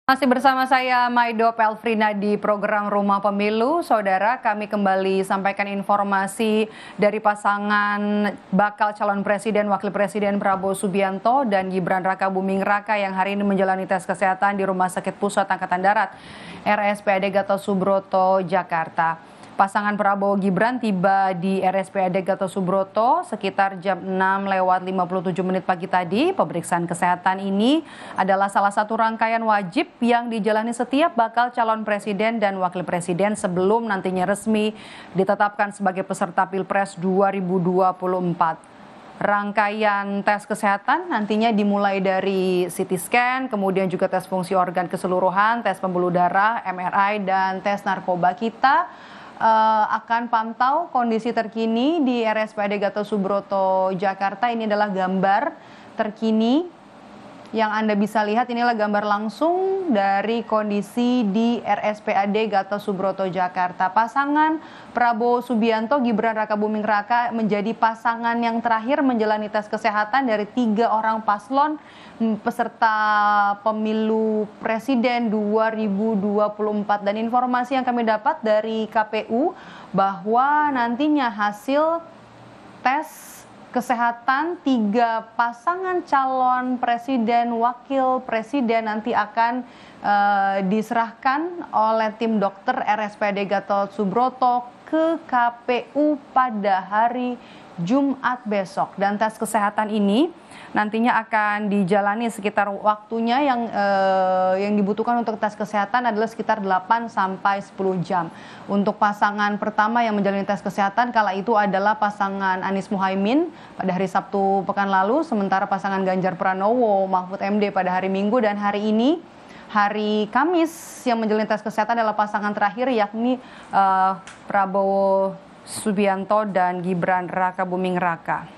Masih bersama saya Maido Pelfrina di program Rumah Pemilu. Saudara, kami kembali sampaikan informasi dari pasangan bakal calon presiden Wakil Presiden Prabowo Subianto dan Gibran Rakabuming Raka yang hari ini menjalani tes kesehatan di Rumah Sakit Pusat Angkatan Darat RSPAD Gatot Subroto, Jakarta. Pasangan Prabowo Gibran tiba di RSPAD Gatot Subroto sekitar jam 6:57 pagi tadi. Pemeriksaan kesehatan ini adalah salah satu rangkaian wajib yang dijalani setiap bakal calon presiden dan wakil presiden sebelum nantinya resmi ditetapkan sebagai peserta Pilpres 2024. Rangkaian tes kesehatan nantinya dimulai dari CT scan, kemudian juga tes fungsi organ keseluruhan, tes pembuluh darah, MRI, dan tes narkoba. Kita akan pantau kondisi terkini di RSPAD Gatot Subroto, Jakarta. Ini adalah gambar terkini yang Anda bisa lihat. Inilah gambar langsung dari kondisi di RSPAD Gatot Subroto, Jakarta. Pasangan Prabowo Subianto, Gibran Rakabuming Raka menjadi pasangan yang terakhir menjalani tes kesehatan dari 3 orang paslon peserta pemilu presiden 2024. Dan informasi yang kami dapat dari KPU bahwa nantinya hasil tes kesehatan 3 pasangan calon presiden wakil presiden nanti akan diserahkan oleh tim dokter RSPAD Gatot Subroto ke KPU pada hari Jumat besok. Dan tes kesehatan ini nantinya akan dijalani sekitar waktunya yang dibutuhkan untuk tes kesehatan adalah sekitar 8 sampai 10 jam. Untuk pasangan pertama yang menjalani tes kesehatan kala itu adalah pasangan Anies Muhaimin pada hari Sabtu pekan lalu, sementara pasangan Ganjar Pranowo Mahfud MD pada hari Minggu, dan hari ini hari Kamis yang menjalani tes kesehatan adalah pasangan terakhir yakni Prabowo Subianto dan Gibran Rakabuming Raka.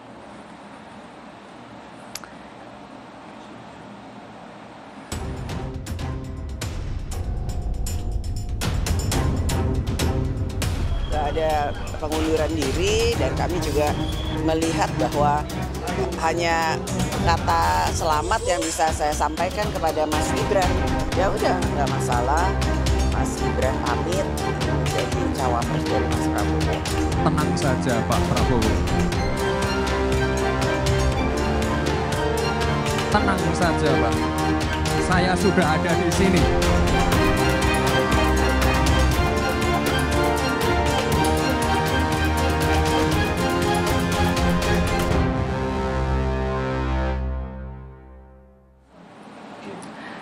Ada pengunduran diri dan kami juga melihat bahwa hanya kata selamat yang bisa saya sampaikan kepada Mas Gibran. Ya udah, nggak masalah. Mas Gibran pamit jadi cawapres dari Mas Prabowo. Tenang saja Pak Prabowo. Tenang saja Pak. Saya sudah ada di sini.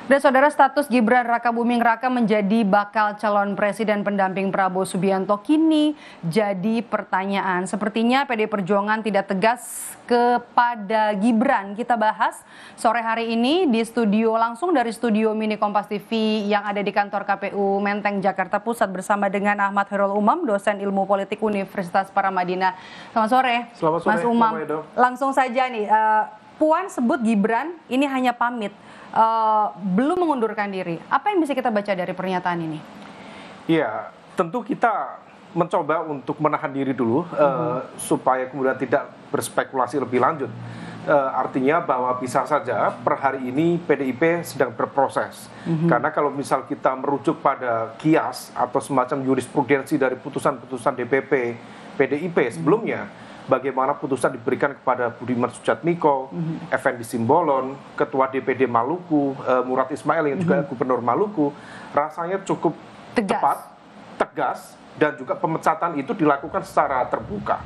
Dan saudara, status Gibran Rakabuming Raka menjadi bakal calon presiden pendamping Prabowo Subianto kini jadi pertanyaan. Sepertinya PD Perjuangan tidak tegas kepada Gibran. Kita bahas sore hari ini di studio, langsung dari studio mini Kompas TV yang ada di kantor KPU Menteng, Jakarta Pusat, bersama dengan Ahmad Khairul Umam, dosen ilmu politik Universitas Paramadina. Selamat sore, Mas Umam. Langsung saja nih, Puan sebut Gibran ini hanya pamit, belum mengundurkan diri. Apa yang bisa kita baca dari pernyataan ini? Iya, tentu kita mencoba untuk menahan diri dulu supaya kemudian tidak berspekulasi lebih lanjut. Artinya bahwa bisa saja per hari ini PDIP sedang berproses. Karena kalau misal kita merujuk pada kias atau semacam jurisprudensi dari putusan-putusan DPP PDIP sebelumnya, bagaimana putusan diberikan kepada Budiman Sujatmiko, Effendi Simbolon, Ketua DPD Maluku, Murad Ismail yang juga Gubernur Maluku, rasanya cukup tepat, tegas, dan juga pemecatan itu dilakukan secara terbuka.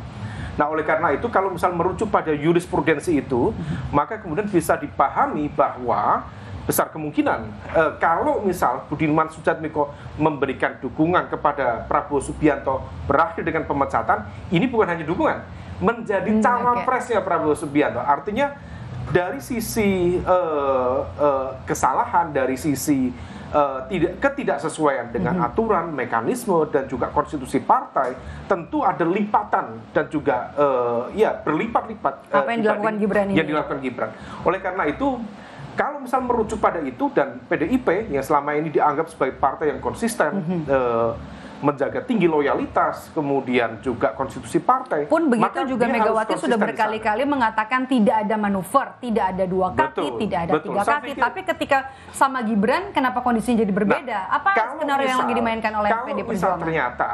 Nah, oleh karena itu kalau misal merujuk pada jurisprudensi itu, maka kemudian bisa dipahami bahwa besar kemungkinan kalau misal Budiman Sujatmiko memberikan dukungan kepada Prabowo Subianto berakhir dengan pemecatan, ini bukan hanya dukungan, menjadi cawapresnya Prabowo Subianto. Artinya dari sisi kesalahan, dari sisi ketidaksesuaian dengan aturan, mekanisme, dan juga konstitusi partai, tentu ada lipatan dan juga berlipat-lipat apa yang dilakukan Gibran ini. Yang dilakukan Gibran. Oleh karena itu, kalau misal merujuk pada itu dan PDIP yang selama ini dianggap sebagai partai yang konsisten, menjaga tinggi loyalitas, kemudian juga konstitusi partai. Pun begitu maka juga dia harus Megawati sudah konsisten di sana. berkali-kali mengatakan tidak ada manuver, tidak ada dua kaki, Betul, tidak ada betul. tiga Saya kaki. pikir- Tapi ketika sama Gibran, kenapa kondisinya jadi berbeda? Apa skenario yang lagi dimainkan oleh PD Kalau misal Perjuangan? ternyata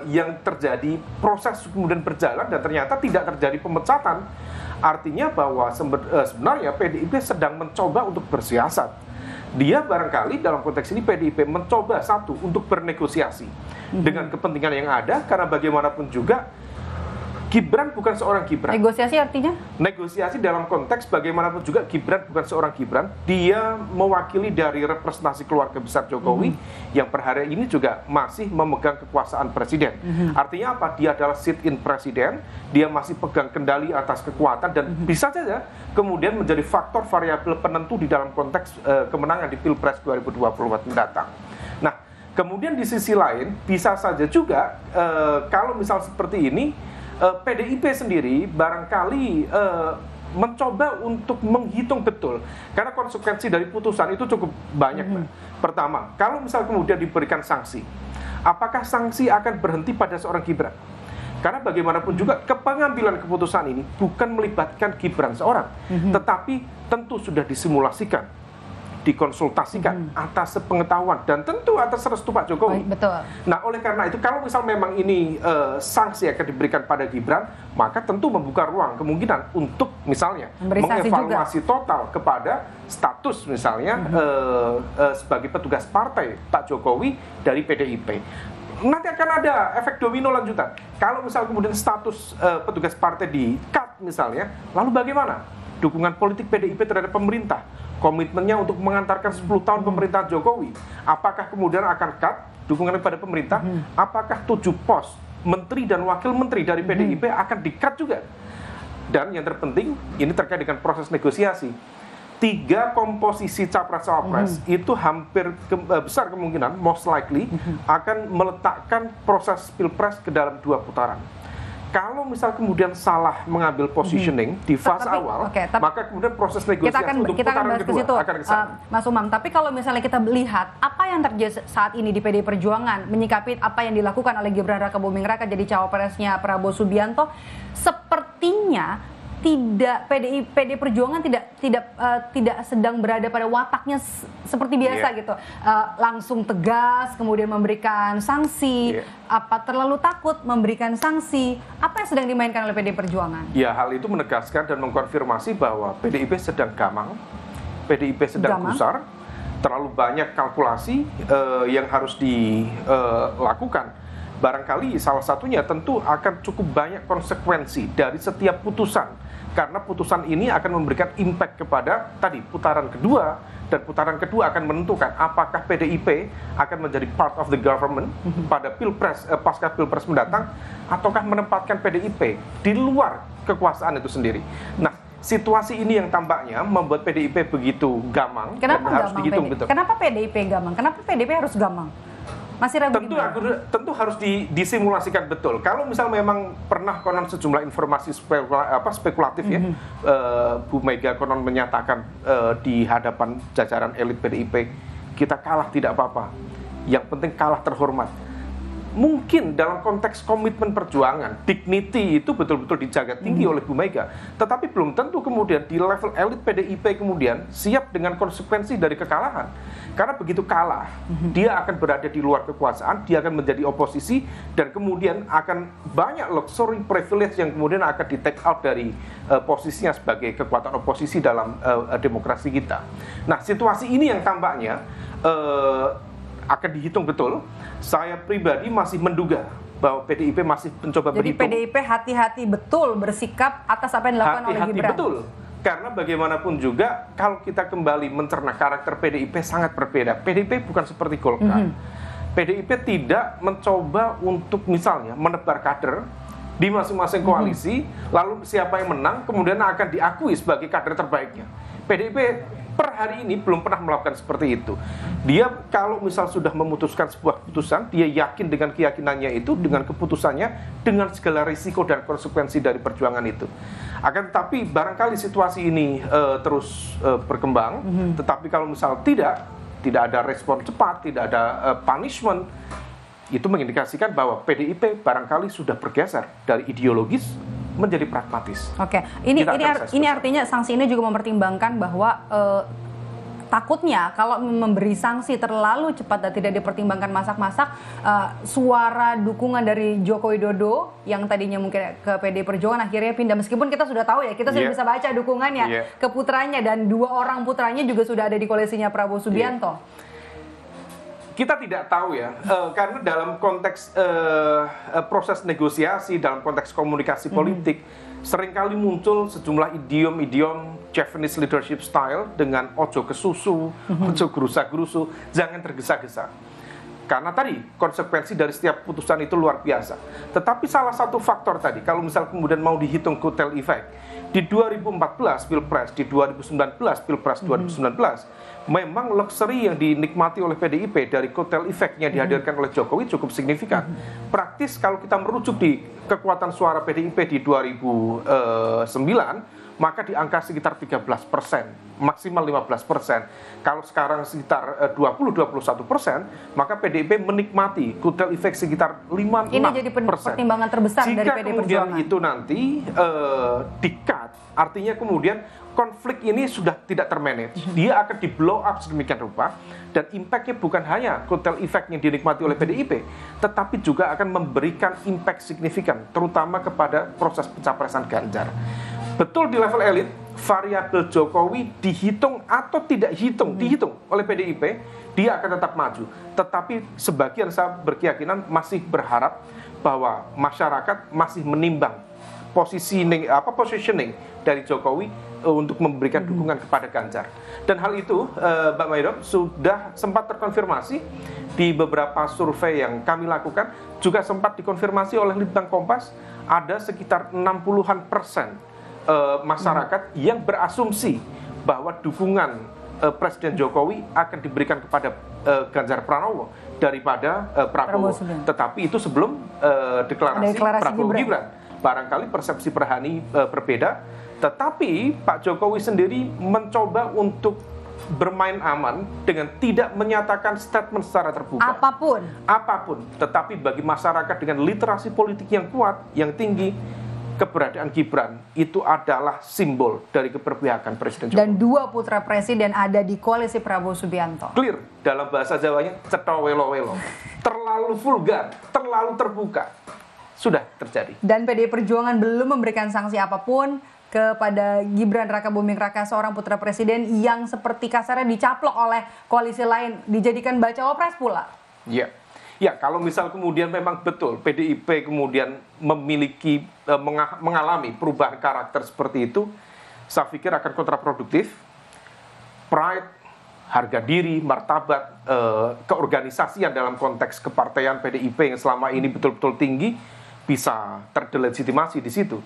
yang terjadi proses kemudian berjalan dan ternyata tidak terjadi pemecatan, artinya bahwa sebenarnya PDIP sedang mencoba untuk bersiasat. Dia barangkali dalam konteks ini PDIP mencoba satu untuk bernegosiasi dengan kepentingan yang ada, karena bagaimanapun juga Gibran bukan seorang Gibran. Negosiasi artinya? Negosiasi dalam konteks bagaimanapun juga Gibran bukan seorang Gibran, dia mewakili dari representasi keluarga besar Jokowi yang per hari ini juga masih memegang kekuasaan presiden. Artinya apa? Dia adalah sit-in presiden, dia masih pegang kendali atas kekuatan dan bisa saja kemudian menjadi faktor variabel penentu di dalam konteks kemenangan di Pilpres 2024 mendatang. Nah, kemudian di sisi lain bisa saja juga kalau misal seperti ini PDIP sendiri barangkali mencoba untuk menghitung betul, karena konsekuensi dari putusan itu cukup banyak. Pertama, kalau misal kemudian diberikan sanksi, apakah sanksi akan berhenti pada seorang Gibran? Karena bagaimanapun juga pengambilan keputusan ini bukan melibatkan Gibran seorang, tetapi tentu sudah disimulasikan, dikonsultasikan atas sepengetahuan dan tentu atas restu Pak Jokowi. Betul. Nah, oleh karena itu kalau misal memang ini sanksi akan diberikan pada Gibran, maka tentu membuka ruang kemungkinan untuk misalnya Memberi sanksi mengevaluasi total kepada status misalnya sebagai petugas partai Pak Jokowi dari PDIP. Nanti akan ada efek domino lanjutan. Kalau misal kemudian status petugas partai di-cut misalnya, lalu bagaimana dukungan politik PDIP terhadap pemerintah? Komitmennya untuk mengantarkan 10 tahun pemerintahan Jokowi, apakah kemudian akan cut dukungan kepada pemerintah? Apakah 7 pos menteri dan wakil menteri dari PDIP akan di-cut juga? Dan yang terpenting, ini terkait dengan proses negosiasi. 3 komposisi capres-cawapres itu hampir besar kemungkinan, most likely, akan meletakkan proses Pilpres ke dalam 2 putaran. Kalau misal kemudian salah mengambil positioning di fase awal, maka kemudian proses negosiasi untuk putaran kedua akan kesana. Mas Umam, tapi kalau misalnya kita lihat apa yang terjadi saat ini di PD Perjuangan, menyikapi apa yang dilakukan oleh Gibran Rakabuming Raka jadi cawapresnya Prabowo Subianto, sepertinya PD Perjuangan tidak sedang berada pada wataknya seperti biasa gitu, langsung tegas kemudian memberikan sanksi, apa terlalu takut memberikan sanksi, apa yang sedang dimainkan oleh PD Perjuangan? Ya, hal itu menegaskan dan mengkonfirmasi bahwa PDIP sedang gamang, PDIP sedang gusar, terlalu banyak kalkulasi yang harus dilakukan. Barangkali salah satunya tentu akan cukup banyak konsekuensi dari setiap putusan, karena putusan ini akan memberikan impact kepada tadi putaran kedua, dan putaran kedua akan menentukan apakah PDIP akan menjadi part of the government pada Pilpres pasca Pilpres mendatang, ataukah menempatkan PDIP di luar kekuasaan itu sendiri. Nah, situasi ini yang tampaknya membuat PDIP begitu gamang. Kenapa dan harus dihitung betul. Kenapa PDIP gamang? Kenapa PDIP harus gamang? Masih ragu tentu harus disimulasikan betul. Kalau misal memang pernah konon sejumlah informasi spekulatif ya, Bu Mega konon menyatakan di hadapan jajaran elit PDIP, kita kalah tidak apa-apa, yang penting kalah terhormat. Mungkin dalam konteks komitmen perjuangan, dignity itu betul-betul dijaga tinggi oleh Bu Mega. Tetapi belum tentu kemudian di level elit PDIP kemudian siap dengan konsekuensi dari kekalahan. Karena begitu kalah, dia akan berada di luar kekuasaan, dia akan menjadi oposisi, dan kemudian akan banyak luxury privilege yang kemudian akan di-take out dari posisinya sebagai kekuatan oposisi dalam demokrasi kita. Nah, situasi ini yang tampaknya akan dihitung betul. Saya pribadi masih menduga bahwa PDIP masih mencoba berhitung. Jadi PDIP hati-hati betul bersikap atas apa yang dilakukan oleh Gibran. Hati-hati betul. Karena bagaimanapun juga kalau kita kembali mencerna karakter PDIP sangat berbeda. PDIP bukan seperti Golkar. PDIP tidak mencoba untuk misalnya menebar kader di masing-masing koalisi, lalu siapa yang menang kemudian akan diakui sebagai kader terbaiknya. PDIP per hari ini belum pernah melakukan seperti itu. Dia kalau misal sudah memutuskan sebuah keputusan, dia yakin dengan keyakinannya itu, dengan keputusannya, dengan segala risiko dan konsekuensi dari perjuangan itu. Akan tetapi barangkali situasi ini terus berkembang, tetapi kalau misal tidak ada respon cepat, tidak ada punishment, itu mengindikasikan bahwa PDIP barangkali sudah bergeser dari ideologis menjadi pragmatis. Oke, ini artinya sanksi ini juga mempertimbangkan bahwa takutnya kalau memberi sanksi terlalu cepat dan tidak dipertimbangkan masak-masak, suara dukungan dari Joko Widodo yang tadinya mungkin ke PD Perjuangan akhirnya pindah, meskipun kita sudah tahu ya, kita sudah bisa baca dukungannya ke putranya, dan 2 orang putranya juga sudah ada di koalisinya Prabowo Subianto. Kita tidak tahu ya, karena dalam konteks proses negosiasi, dalam konteks komunikasi politik, seringkali muncul sejumlah idiom-idiom Japanese leadership style dengan ojo kesusu, ojo gerusa-gerusu, jangan tergesa-gesa. Karena tadi konsekuensi dari setiap putusan itu luar biasa. Tetapi salah satu faktor tadi, kalau misal kemudian mau dihitung kotel efek, di 2014 Pilpres, di 2019 Pilpres 2019, memang luxury yang dinikmati oleh PDIP dari kotel efeknya dihadirkan oleh Jokowi cukup signifikan. Praktis kalau kita merujuk di kekuatan suara PDIP di 2009, maka di angka sekitar 13%, maksimal 15%. Kalau sekarang sekitar 20-21%, maka PDIP menikmati kotel efek sekitar 5-6%. Ini jadi pertimbangan terbesar dari PD Perjuangan. Jika kemudian itu nanti di-cut, artinya kemudian konflik ini sudah tidak termanage. Dia akan di-blow up sedemikian rupa, dan impact-nya bukan hanya kotel efek yang dinikmati oleh PDIP, tetapi juga akan memberikan impact signifikan, terutama kepada proses pencapresan Ganjar. Betul di level elit, variabel Jokowi dihitung atau tidak dihitung oleh PDIP, dia akan tetap maju. Tetapi sebagian saya berkeyakinan masih berharap bahwa masyarakat masih menimbang positioning dari Jokowi untuk memberikan dukungan kepada Ganjar. Dan hal itu, Mbak Maidop, sudah sempat terkonfirmasi di beberapa survei yang kami lakukan, juga sempat dikonfirmasi oleh Litbang Kompas, ada sekitar 60% masyarakat yang berasumsi bahwa dukungan Presiden Jokowi akan diberikan kepada Ganjar Pranowo daripada Prabowo. Tetapi itu sebelum deklarasi Prabowo Gibran. Barangkali persepsi per hari berbeda, tetapi Pak Jokowi sendiri mencoba untuk bermain aman dengan tidak menyatakan statement secara terbuka. Apapun. Tetapi bagi masyarakat dengan literasi politik yang kuat, yang tinggi, keberadaan Gibran itu adalah simbol dari keberpihakan Presiden Jokowi. Dan 2 putra presiden ada di koalisi Prabowo Subianto. Clear, dalam bahasa Jawanya cetha welo-welo. Terlalu vulgar, terlalu terbuka. Sudah terjadi. Dan PDI Perjuangan belum memberikan sanksi apapun kepada Gibran Rakabuming Raka, seorang putra presiden yang seperti kasarnya dicaplok oleh koalisi lain, dijadikan bacawa pres pula. Iya. Ya, kalau misal kemudian memang betul PDIP kemudian memiliki mengalami perubahan karakter seperti itu, saya pikir akan kontraproduktif. Pride, harga diri, martabat, keorganisasian dalam konteks kepartaian PDIP yang selama ini betul-betul tinggi bisa terdelegitimasi di situ.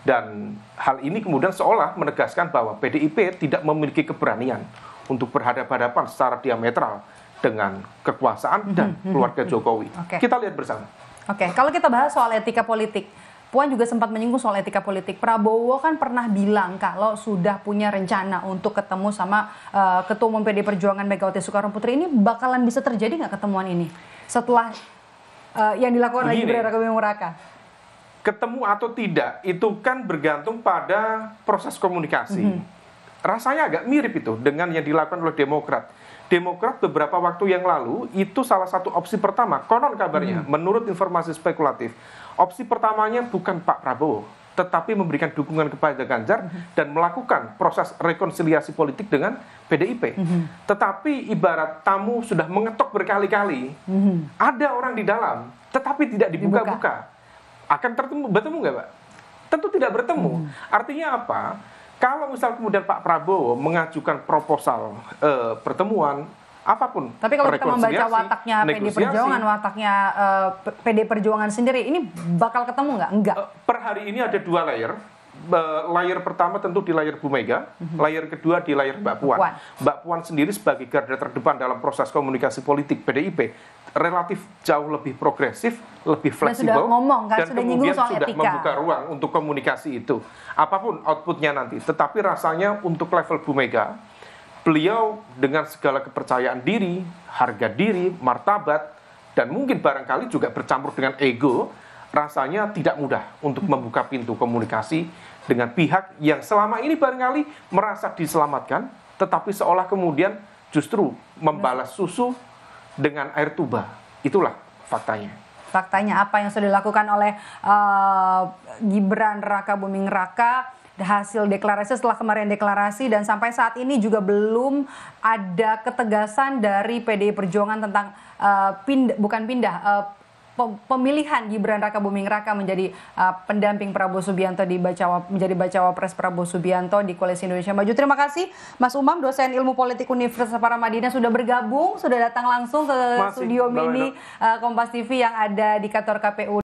Dan hal ini kemudian seolah menegaskan bahwa PDIP tidak memiliki keberanian untuk berhadapan-hadapan secara diametral dengan kekuasaan dan keluarga Jokowi. Kita lihat bersama. Kalau kita bahas soal etika politik, Puan juga sempat menyinggung soal etika politik. Prabowo kan pernah bilang kalau sudah punya rencana untuk ketemu sama Ketua Umum PD Perjuangan Megawati Soekarnoputri. Ini bakalan bisa terjadi nggak ketemuan ini setelah yang dilakukan oleh Gibran Rakabuming Raka? Ketemu atau tidak itu kan bergantung pada proses komunikasi. Rasanya agak mirip itu dengan yang dilakukan oleh Demokrat. Demokrat beberapa waktu yang lalu itu salah satu opsi pertama, konon kabarnya, menurut informasi spekulatif, opsi pertamanya bukan Pak Prabowo, tetapi memberikan dukungan kepada Ganjar dan melakukan proses rekonsiliasi politik dengan PDIP. Tetapi ibarat tamu sudah mengetok berkali-kali, ada orang di dalam, tetapi tidak dibuka-buka. Akan bertemu nggak, Pak? Tentu tidak bertemu. Artinya apa? Kalau misal kemudian Pak Prabowo mengajukan proposal pertemuan, apapun. Tapi kalau kita membaca wataknya PD Perjuangan, wataknya PD Perjuangan sendiri, ini bakal ketemu nggak? Enggak. Per hari ini ada 2 layer. Layer pertama tentu di layer Bu Mega, layer kedua di layer Mbak Puan. Mbak Puan sendiri sebagai garda terdepan dalam proses komunikasi politik PDIP relatif jauh lebih progresif, lebih fleksibel, dan kemudian sudah membuka ruang untuk komunikasi itu. Apapun outputnya nanti, tetapi rasanya untuk level Bu Mega, beliau dengan segala kepercayaan diri, harga diri, martabat, dan mungkin barangkali juga bercampur dengan ego, rasanya tidak mudah untuk membuka pintu komunikasi dengan pihak yang selama ini barangkali merasa diselamatkan, tetapi seolah kemudian justru membalas susu dengan air tuba. Itulah faktanya. Faktanya apa yang sudah dilakukan oleh Gibran Raka Buming Raka, hasil deklarasi setelah kemarin deklarasi, dan sampai saat ini juga belum ada ketegasan dari PDI Perjuangan tentang pemilihan Gibran Raka Buming Raka menjadi pendamping Prabowo Subianto menjadi bacawa pres Prabowo Subianto di Koalisi Indonesia Maju. Terima kasih Mas Umam, dosen Ilmu Politik Universitas Paramadina, sudah bergabung, sudah datang langsung ke studio mini Kompas TV yang ada di kantor KPU